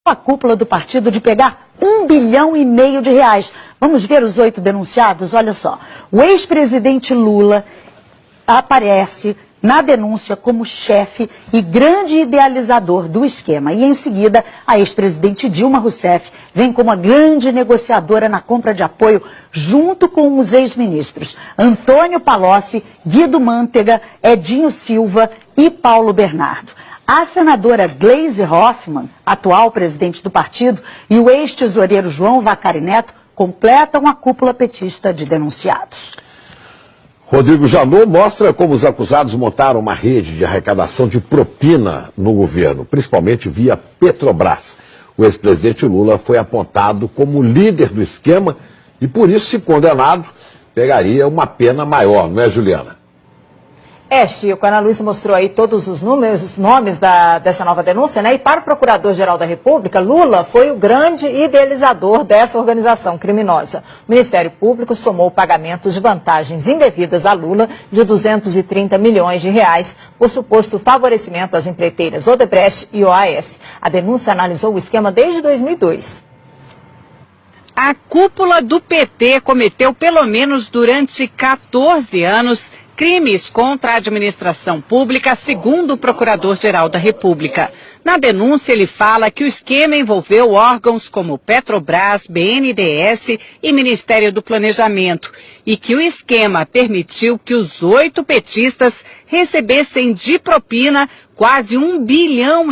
a cúpula do partido de pegar R$1,5 bilhão. Vamos ver os 8 denunciados? Olha só, o ex-presidente Lula aparece na denúncia como chefe e grande idealizador do esquema. E em seguida, a ex-presidente Dilma Rousseff vem como a grande negociadora na compra de apoio junto com os ex-ministros Antônio Palocci, Guido Mantega, Edinho Silva e Paulo Bernardo. A senadora Gleisi Hoffmann, atual presidente do partido, e o ex-tesoureiro João Vacari Neto completam a cúpula petista de denunciados. Rodrigo Janot mostra como os acusados montaram uma rede de arrecadação de propina no governo, principalmente via Petrobras. O ex-presidente Lula foi apontado como líder do esquema e, por isso, se condenado, pegaria uma pena maior, não é, Juliana? Chico, a Ana Luísa mostrou aí todos os nomes dessa nova denúncia, né? E para o Procurador-Geral da República, Lula foi o grande idealizador dessa organização criminosa. O Ministério Público somou pagamentos de vantagens indevidas a Lula de R$230 milhões por suposto favorecimento às empreiteiras Odebrecht e OAS. A denúncia analisou o esquema desde 2002. A cúpula do PT cometeu, pelo menos durante 14 anos, crimes contra a administração pública, segundo o Procurador-Geral da República. Na denúncia, ele fala que o esquema envolveu órgãos como Petrobras, BNDES e Ministério do Planejamento, e que o esquema permitiu que os 8 petistas recebessem de propina quase R$1,5 bilhão.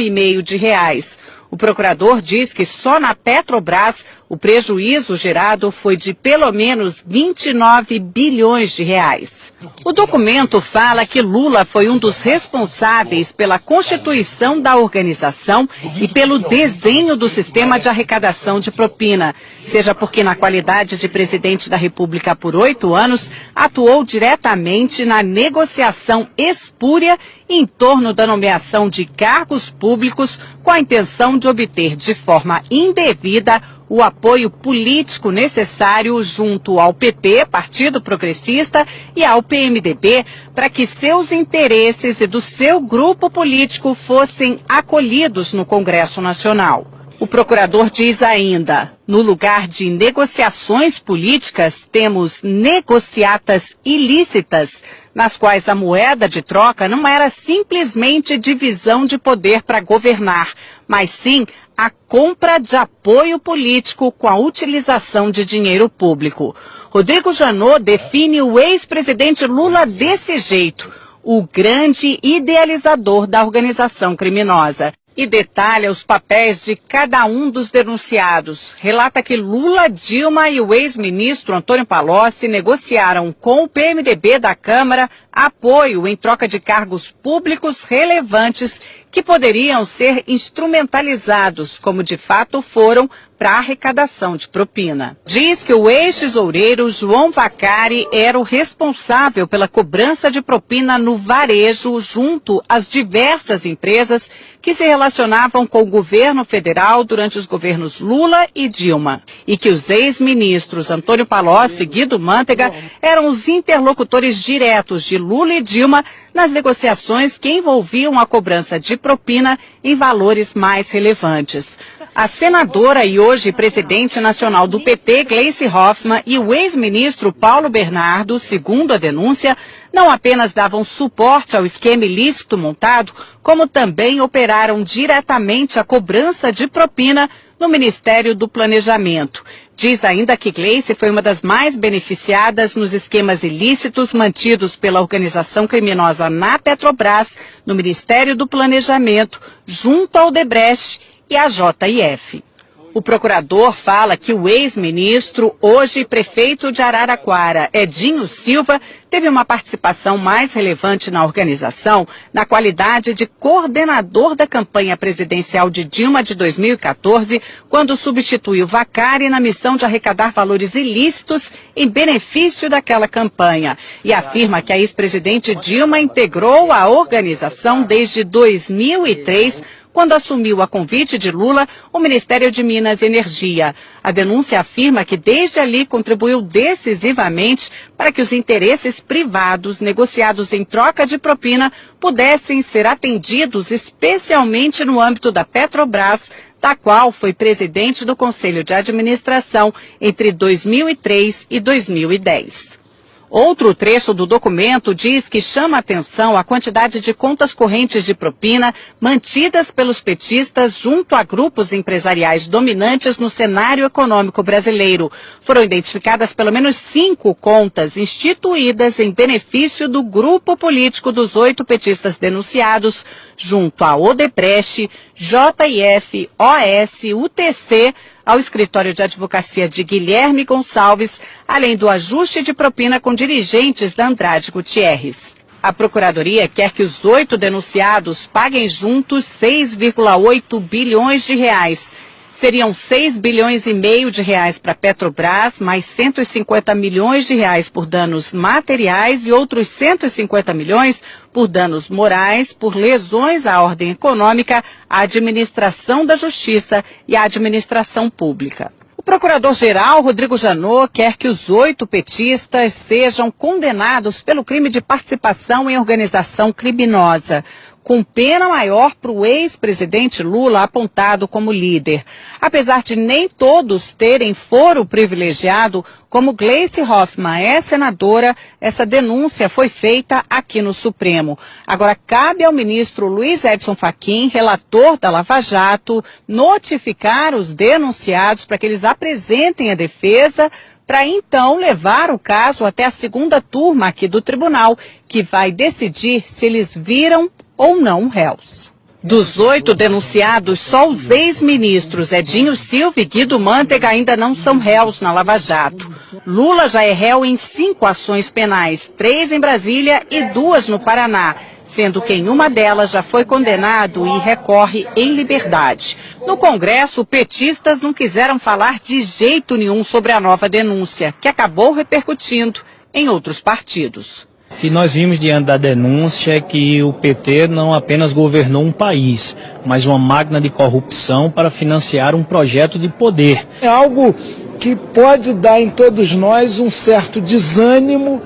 O procurador diz que só na Petrobras o prejuízo gerado foi de pelo menos R$29 bilhões. O documento fala que Lula foi um dos responsáveis pela constituição da organização e pelo desenho do sistema de arrecadação de propina, seja porque na qualidade de presidente da República por 8 anos, atuou diretamente na negociação espúria em torno da nomeação de cargos públicos com a intenção de obter de forma indevida o apoio político necessário junto ao PP, Partido Progressista, e ao PMDB, para que seus interesses e do seu grupo político fossem acolhidos no Congresso Nacional. O procurador diz ainda, no lugar de negociações políticas, temos negociatas ilícitas, nas quais a moeda de troca não era simplesmente divisão de poder para governar, mas sim a compra de apoio político com a utilização de dinheiro público. Rodrigo Janot define o ex-presidente Lula desse jeito, o grande idealizador da organização criminosa. E detalha os papéis de cada um dos denunciados. Relata que Lula, Dilma e o ex-ministro Antônio Palocci negociaram com o PMDB da Câmara apoio em troca de cargos públicos relevantes que poderiam ser instrumentalizados, como de fato foram, para a arrecadação de propina. Diz que o ex-tesoureiro João Vacari era o responsável pela cobrança de propina no varejo junto às diversas empresas que se relacionavam com o governo federal durante os governos Lula e Dilma. E que os ex-ministros Antônio Palocci e Guido Mantega eram os interlocutores diretos de Lula e Dilma nas negociações que envolviam a cobrança de propina em valores mais relevantes. A senadora e hoje presidente nacional do PT, Gleisi Hoffmann, e o ex-ministro Paulo Bernardo, segundo a denúncia, não apenas davam suporte ao esquema ilícito montado, como também operaram diretamente a cobrança de propina no Ministério do Planejamento. Diz ainda que Gleisi foi uma das mais beneficiadas nos esquemas ilícitos mantidos pela organização criminosa na Petrobras, no Ministério do Planejamento, junto ao Odebrecht e à JF. O procurador fala que o ex-ministro, hoje prefeito de Araraquara, Edinho Silva, teve uma participação mais relevante na organização na qualidade de coordenador da campanha presidencial de Dilma de 2014, quando substituiu Vacari na missão de arrecadar valores ilícitos em benefício daquela campanha. E afirma que a ex-presidente Dilma integrou a organização desde 2003, quando assumiu a convite de Lula o Ministério de Minas e Energia. A denúncia afirma que desde ali contribuiu decisivamente para que os interesses privados negociados em troca de propina pudessem ser atendidos, especialmente no âmbito da Petrobras, da qual foi presidente do Conselho de Administração entre 2003 e 2010. Outro trecho do documento diz que chama atenção a quantidade de contas correntes de propina mantidas pelos petistas junto a grupos empresariais dominantes no cenário econômico brasileiro. Foram identificadas pelo menos 5 contas instituídas em benefício do grupo político dos 8 petistas denunciados, junto a Odebrecht, JF, OS, UTC, ao escritório de advocacia de Guilherme Gonçalves, além do ajuste de propina com dirigentes da Andrade Gutierrez. A Procuradoria quer que os 8 denunciados paguem juntos 6,8 bilhões de reais. Seriam 6 bilhões e meio de reais para a Petrobras, mais 150 milhões de reais por danos materiais e outros 150 milhões por danos morais, por lesões à ordem econômica, à administração da justiça e à administração pública. O procurador-geral, Rodrigo Janot, quer que os 8 petistas sejam condenados pelo crime de participação em organização criminosa, com pena maior para o ex-presidente Lula apontado como líder. Apesar de nem todos terem foro privilegiado, como Gleice Hoffmann é senadora, essa denúncia foi feita aqui no Supremo. Agora, cabe ao ministro Luiz Edson Fachin, relator da Lava Jato, notificar os denunciados para que eles apresentem a defesa, para então levar o caso até a 2ª turma aqui do tribunal, que vai decidir se eles viram ou não réus. Dos 8 denunciados, só os ex-ministros Edinho Silva e Guido Mantega ainda não são réus na Lava Jato. Lula já é réu em 5 ações penais, 3 em Brasília e 2 no Paraná, sendo que em uma delas já foi condenado e recorre em liberdade. No Congresso, petistas não quiseram falar de jeito nenhum sobre a nova denúncia, que acabou repercutindo em outros partidos. O que nós vimos diante da denúncia é que o PT não apenas governou um país, mas uma máquina de corrupção para financiar um projeto de poder. É algo que pode dar em todos nós um certo desânimo,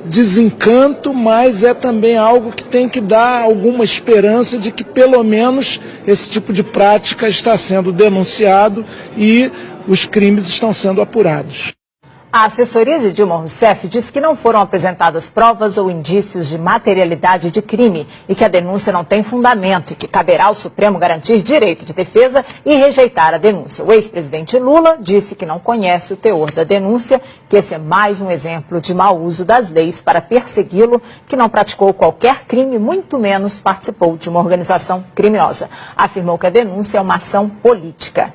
desencanto, mas é também algo que tem que dar alguma esperança de que pelo menos esse tipo de prática está sendo denunciado e os crimes estão sendo apurados. A assessoria de Dilma Rousseff diz que não foram apresentadas provas ou indícios de materialidade de crime e que a denúncia não tem fundamento e que caberá ao Supremo garantir direito de defesa e rejeitar a denúncia. O ex-presidente Lula disse que não conhece o teor da denúncia, que esse é mais um exemplo de mau uso das leis para persegui-lo, que não praticou qualquer crime, muito menos participou de uma organização criminosa. Afirmou que a denúncia é uma ação política.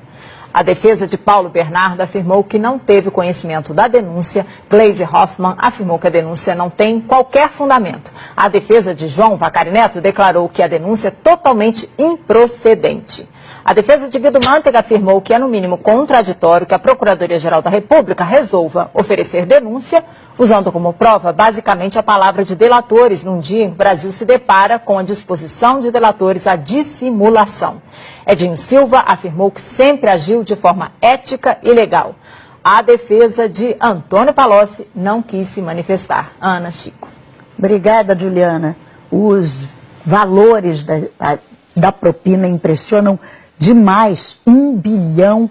A defesa de Paulo Bernardo afirmou que não teve conhecimento da denúncia. Gleice Hoffmann afirmou que a denúncia não tem qualquer fundamento. A defesa de João Vacari Neto declarou que a denúncia é totalmente improcedente. A defesa de Guido Mantega afirmou que é no mínimo contraditório que a Procuradoria-Geral da República resolva oferecer denúncia, usando como prova basicamente a palavra de delatores, num dia em que o Brasil se depara com a disposição de delatores à dissimulação. Edinho Silva afirmou que sempre agiu de forma ética e legal. A defesa de Antônio Palocci não quis se manifestar. Ana, Chico. Obrigada, Juliana. Os valores da propina impressionam demais. 1,5 bilhão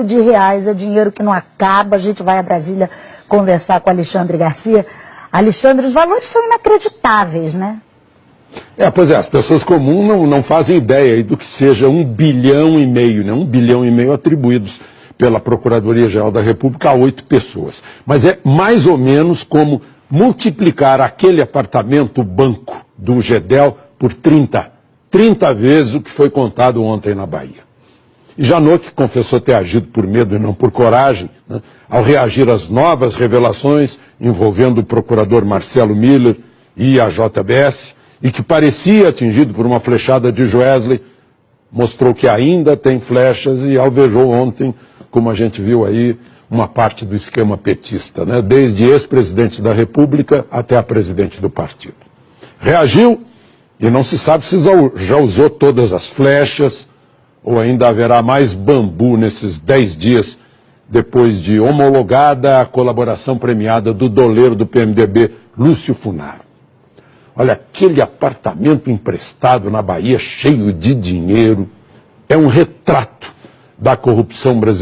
de reais é dinheiro que não acaba. A gente vai a Brasília conversar com Alexandre Garcia. Alexandre, os valores são inacreditáveis, né? Pois é, as pessoas comuns não fazem ideia aí do que seja 1,5 bilhão, né? 1,5 bilhão atribuídos pela Procuradoria-Geral da República a 8 pessoas. Mas é mais ou menos como multiplicar aquele apartamento banco do Gedel por 30 vezes o que foi contado ontem na Bahia. E Janot, que confessou ter agido por medo e não por coragem, né, ao reagir às novas revelações envolvendo o procurador Marcelo Miller e a JBS, e que parecia atingido por uma flechada de Joesley, mostrou que ainda tem flechas e alvejou ontem, como a gente viu aí, uma parte do esquema petista, né, desde ex-presidente da República até a presidente do partido. Reagiu E não se sabe se já usou todas as flechas ou ainda haverá mais bambu nesses 10 dias depois de homologada a colaboração premiada do doleiro do PMDB, Lúcio Funaro. Olha, aquele apartamento emprestado na Bahia cheio de dinheiro é um retrato da corrupção brasileira.